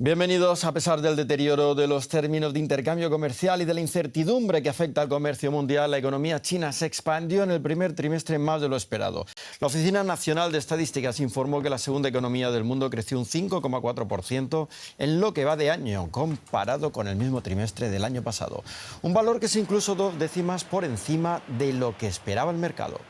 Bienvenidos. A pesar del deterioro de los términos de intercambio comercial y de la incertidumbre que afecta al comercio mundial, la economía china se expandió en el primer trimestre más de lo esperado. La Oficina Nacional de Estadísticas informó que la segunda economía del mundo creció un 5,4% en lo que va de año, comparado con el mismo trimestre del año pasado. Un valor que es incluso 2 décimas por encima de lo que esperaba el mercado.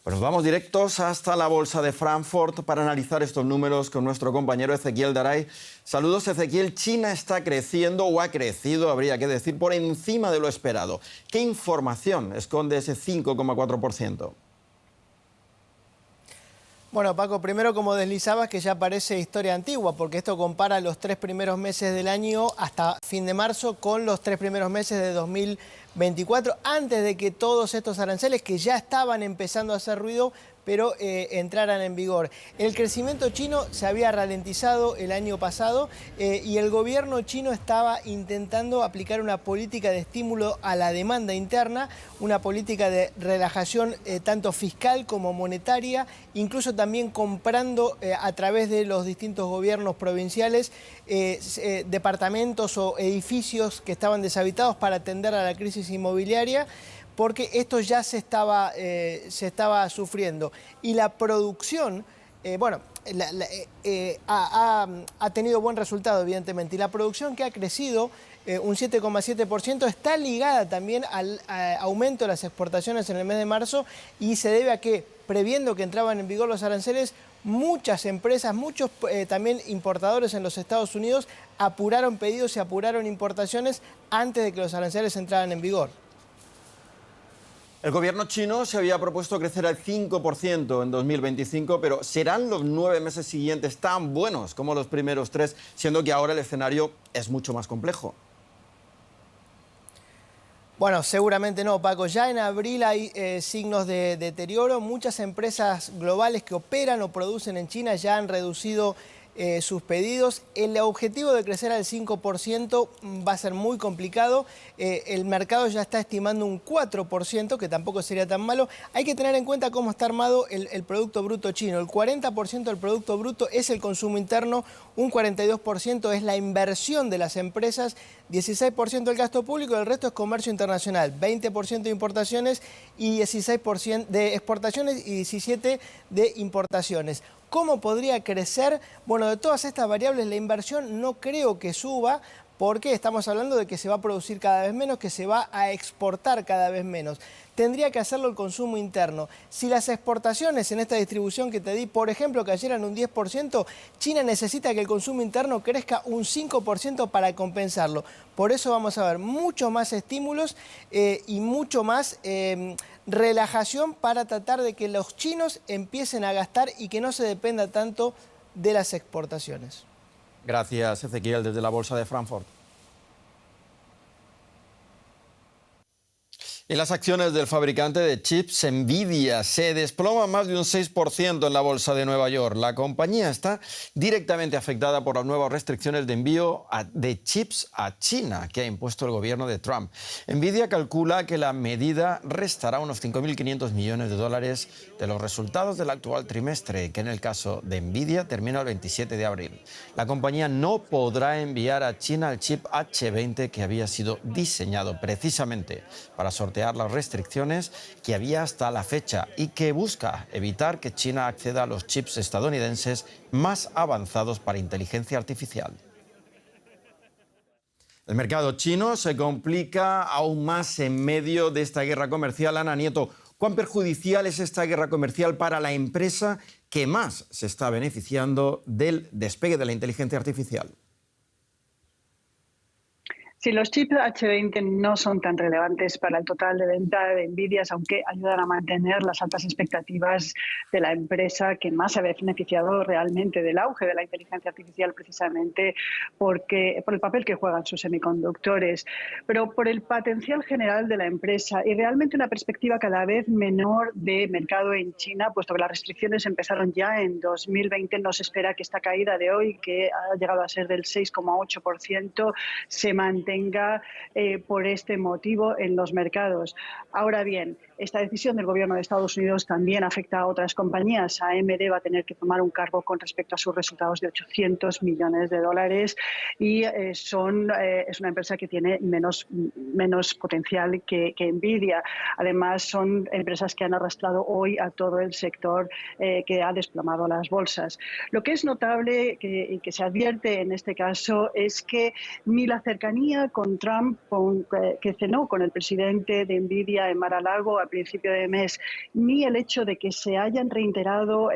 Pues nos vamos directos hasta la Bolsa de Frankfurt para analizar estos números con nuestro compañero Ezequiel Daray. Saludos, Ezequiel. China está creciendo o ha crecido, habría que decir, por encima de lo esperado. ¿Qué información esconde ese 5,4%? Bueno, Paco, primero, como deslizabas, que ya parece historia antigua, porque esto compara los 3 primeros meses del año hasta fin de marzo con los 3 primeros meses de 2024, antes de que todos estos aranceles que ya estaban empezando a hacer ruido, pero entraran en vigor. El crecimiento chino se había ralentizado el año pasado y el gobierno chino estaba intentando aplicar una política de estímulo a la demanda interna, una política de relajación tanto fiscal como monetaria, incluso también comprando a través de los distintos gobiernos provinciales departamentos o edificios que estaban deshabitados para atender a la crisis inmobiliaria, porque esto ya se estaba sufriendo. Y la producción, ha tenido buen resultado, evidentemente. Y la producción, que ha crecido un 7,7%, está ligada también al aumento de las exportaciones en el mes de marzo, y se debe a que, previendo que entraban en vigor los aranceles, muchas empresas, muchos también importadores en los Estados Unidos apuraron pedidos y apuraron importaciones antes de que los aranceles entraran en vigor. El gobierno chino se había propuesto crecer al 5% en 2025, pero ¿serán los 9 meses siguientes tan buenos como los primeros 3, siendo que ahora el escenario es mucho más complejo? Bueno, seguramente no, Paco. Ya en abril hay signos de deterioro. Muchas empresas globales que operan o producen en China ya han reducido sus pedidos. El objetivo de crecer al 5% va a ser muy complicado. El mercado ya está estimando un 4%, que tampoco sería tan malo. Hay que tener en cuenta cómo está armado el Producto Bruto chino. El 40% del Producto Bruto es el consumo interno, un 42% es la inversión de las empresas, 16% el gasto público, el resto es comercio internacional, 20% de importaciones y 16% de exportaciones y 17% de importaciones. ¿Cómo podría crecer? Bueno, de todas estas variables, la inversión no creo que suba, porque estamos hablando de que se va a producir cada vez menos, que se va a exportar cada vez menos. Tendría que hacerlo el consumo interno. Si las exportaciones en esta distribución que te di, por ejemplo, cayeran un 10%, China necesita que el consumo interno crezca un 5% para compensarlo. Por eso vamos a ver mucho más estímulos y mucho más relajación para tratar de que los chinos empiecen a gastar y que no se dependa tanto de las exportaciones. Gracias, Ezequiel, desde la Bolsa de Frankfurt. Y las acciones del fabricante de chips Nvidia se desploman más de un 6% en la bolsa de Nueva York. La compañía está directamente afectada por las nuevas restricciones de envío de chips a China que ha impuesto el gobierno de Trump. Nvidia calcula que la medida restará unos 5.500 millones de dólares de los resultados del actual trimestre, que en el caso de Nvidia termina el 27 de abril. La compañía no podrá enviar a China el chip H20 que había sido diseñado precisamente para sortear las restricciones que había hasta la fecha y que busca evitar que China acceda a los chips estadounidenses más avanzados para inteligencia artificial. El mercado chino se complica aún más en medio de esta guerra comercial. Ana Nieto, ¿cuán perjudicial es esta guerra comercial para la empresa que más se está beneficiando del despegue de la inteligencia artificial? Sí, los chips H20 no son tan relevantes para el total de venta de Nvidia, aunque ayudan a mantener las altas expectativas de la empresa que más se ha beneficiado realmente del auge de la inteligencia artificial, precisamente por el papel que juegan sus semiconductores, pero por el potencial general de la empresa y realmente una perspectiva cada vez menor de mercado en China, puesto que las restricciones empezaron ya en 2020. No se espera que esta caída de hoy, que ha llegado a ser del 6,8%, se mantenga por este motivo en los mercados. Ahora bien, Esta decisión del gobierno de Estados Unidos también afecta a otras compañías. AMD va a tener que tomar un cargo con respecto a sus resultados de 800 millones de dólares y es una empresa que tiene menos potencial que Nvidia. Además, son empresas que han arrastrado hoy a todo el sector que ha desplomado las bolsas. Lo que es notable y que se advierte en este caso es que ni la cercanía con Trump, que cenó con el presidente de Nvidia en Mar-a-Lago a principio de mes, ni el hecho de que se hayan reiterado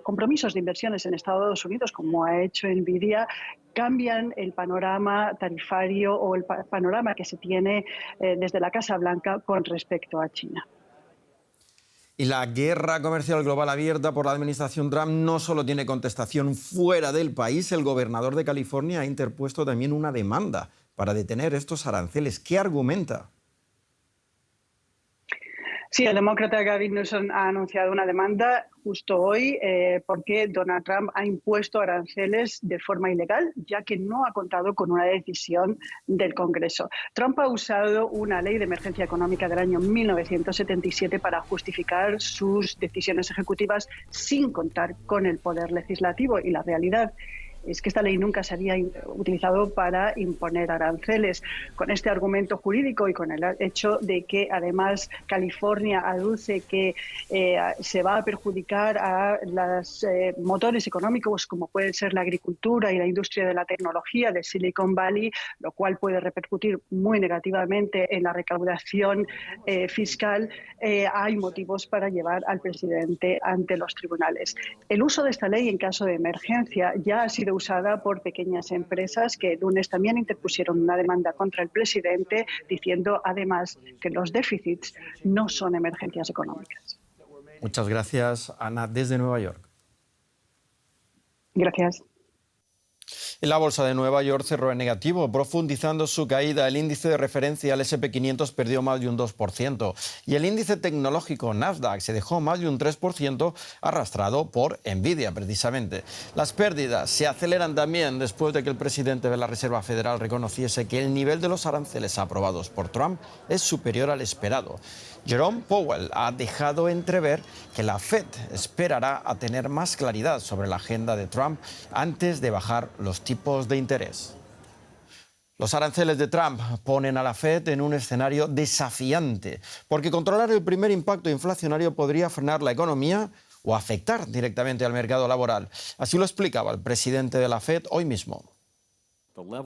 compromisos de inversiones en Estados Unidos, como ha hecho Nvidia, cambian el panorama tarifario o el panorama que se tiene desde la Casa Blanca con respecto a China. Y la guerra comercial global abierta por la administración Trump no solo tiene contestación fuera del país, el gobernador de California ha interpuesto también una demanda para detener estos aranceles. ¿Qué argumenta? Sí, el demócrata Gavin Newsom ha anunciado una demanda justo hoy porque Donald Trump ha impuesto aranceles de forma ilegal, ya que no ha contado con una decisión del Congreso. Trump ha usado una ley de emergencia económica del año 1977 para justificar sus decisiones ejecutivas sin contar con el poder legislativo, y la realidad es que esta ley nunca se había utilizado para imponer aranceles. Con este argumento jurídico y con el hecho de que además California aduce que se va a perjudicar a los motores económicos como pueden ser la agricultura y la industria de la tecnología de Silicon Valley, lo cual puede repercutir muy negativamente en la recaudación fiscal, hay motivos para llevar al presidente ante los tribunales. El uso de esta ley en caso de emergencia ya ha sido usada por pequeñas empresas que el lunes también interpusieron una demanda contra el presidente, diciendo además que los déficits no son emergencias económicas. Muchas gracias, Ana, desde Nueva York. Gracias. En la bolsa de Nueva York cerró en negativo, profundizando su caída. El índice de referencia, el S&P 500, perdió más de un 2%. Y el índice tecnológico Nasdaq se dejó más de un 3%, arrastrado por Nvidia, precisamente. Las pérdidas se aceleran también después de que el presidente de la Reserva Federal reconociese que el nivel de los aranceles aprobados por Trump es superior al esperado. Jerome Powell ha dejado entrever que la Fed esperará a tener más claridad sobre la agenda de Trump antes de bajar los tipos de interés. Los aranceles de Trump ponen a la Fed en un escenario desafiante, porque controlar el primer impacto inflacionario podría frenar la economía o afectar directamente al mercado laboral. Así lo explicaba el presidente de la Fed hoy mismo.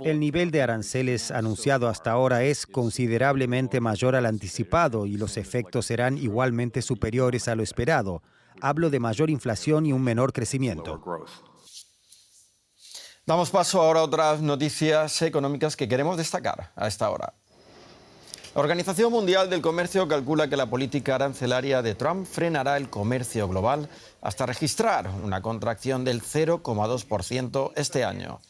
El nivel de aranceles anunciado hasta ahora es considerablemente mayor al anticipado y los efectos serán igualmente superiores a lo esperado. Hablo de mayor inflación y un menor crecimiento. Damos paso ahora a otras noticias económicas que queremos destacar a esta hora. La Organización Mundial del Comercio calcula que la política arancelaria de Trump frenará el comercio global hasta registrar una contracción del 0,2% este año.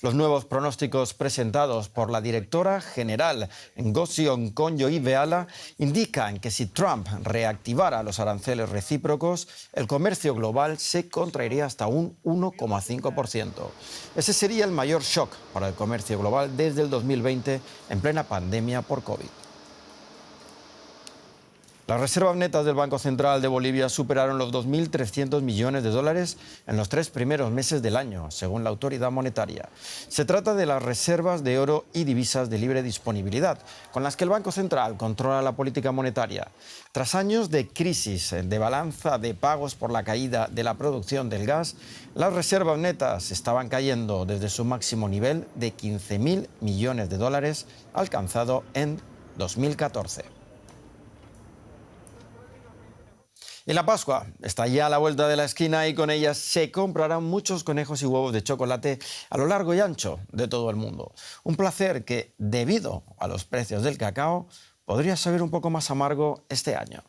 Los nuevos pronósticos presentados por la directora general Ngozi Okonjo-Iweala indican que si Trump reactivara los aranceles recíprocos, el comercio global se contraería hasta un 1,5%. Ese sería el mayor shock para el comercio global desde el 2020, en plena pandemia por COVID. Las reservas netas del Banco Central de Bolivia superaron los 2.300 millones de dólares en los 3 primeros meses del año, según la autoridad monetaria. Se trata de las reservas de oro y divisas de libre disponibilidad, con las que el Banco Central controla la política monetaria. Tras años de crisis, de balanza de pagos por la caída de la producción del gas, las reservas netas estaban cayendo desde su máximo nivel de 15.000 millones de dólares alcanzado en 2014. Y la Pascua está ya a la vuelta de la esquina y con ella se comprarán muchos conejos y huevos de chocolate a lo largo y ancho de todo el mundo. Un placer que, debido a los precios del cacao, podría saber un poco más amargo este año.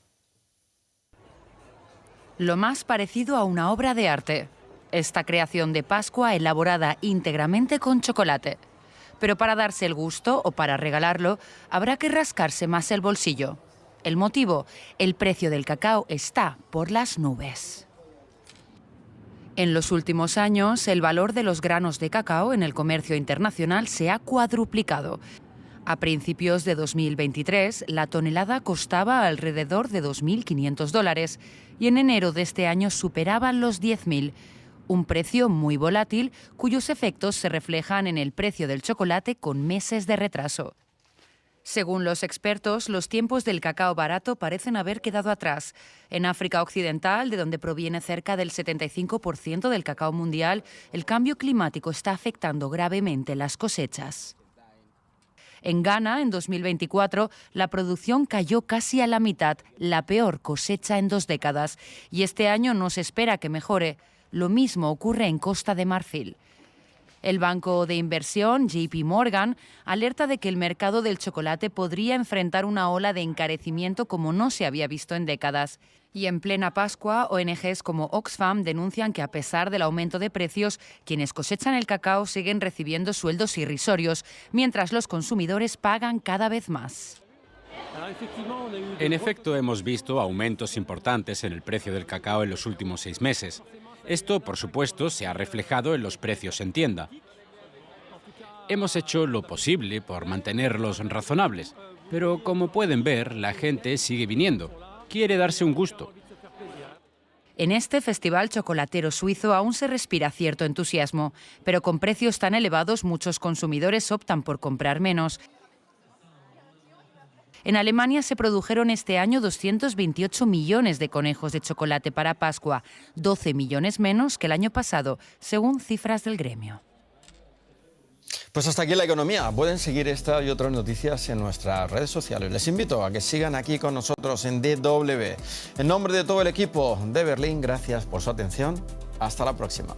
Lo más parecido a una obra de arte. Esta creación de Pascua elaborada íntegramente con chocolate. Pero para darse el gusto o para regalarlo, habrá que rascarse más el bolsillo. El motivo, el precio del cacao está por las nubes. En los últimos años, el valor de los granos de cacao en el comercio internacional se ha cuadruplicado. A principios de 2023, la tonelada costaba alrededor de $2.500 y en enero de este año superaba los 10.000, un precio muy volátil cuyos efectos se reflejan en el precio del chocolate con meses de retraso. Según los expertos, los tiempos del cacao barato parecen haber quedado atrás. En África Occidental, de donde proviene cerca del 75% del cacao mundial, el cambio climático está afectando gravemente las cosechas. En Ghana, en 2024, la producción cayó casi a la mitad, la peor cosecha en 2 décadas, y este año no se espera que mejore. Lo mismo ocurre en Costa de Marfil. El banco de inversión JP Morgan alerta de que el mercado del chocolate podría enfrentar una ola de encarecimiento como no se había visto en décadas. Y en plena Pascua, ONGs como Oxfam denuncian que a pesar del aumento de precios, quienes cosechan el cacao siguen recibiendo sueldos irrisorios, mientras los consumidores pagan cada vez más. En efecto, hemos visto aumentos importantes en el precio del cacao en los últimos 6 meses. Esto, por supuesto, se ha reflejado en los precios en tienda. Hemos hecho lo posible por mantenerlos razonables, pero como pueden ver, la gente sigue viniendo. Quiere darse un gusto. En este festival chocolatero suizo aún se respira cierto entusiasmo, pero con precios tan elevados muchos consumidores optan por comprar menos. En Alemania se produjeron este año 228 millones de conejos de chocolate para Pascua, 12 millones menos que el año pasado, según cifras del gremio. Pues hasta aquí la economía. Pueden seguir esta y otras noticias en nuestras redes sociales. Les invito a que sigan aquí con nosotros en DW. En nombre de todo el equipo de Berlín, gracias por su atención. Hasta la próxima.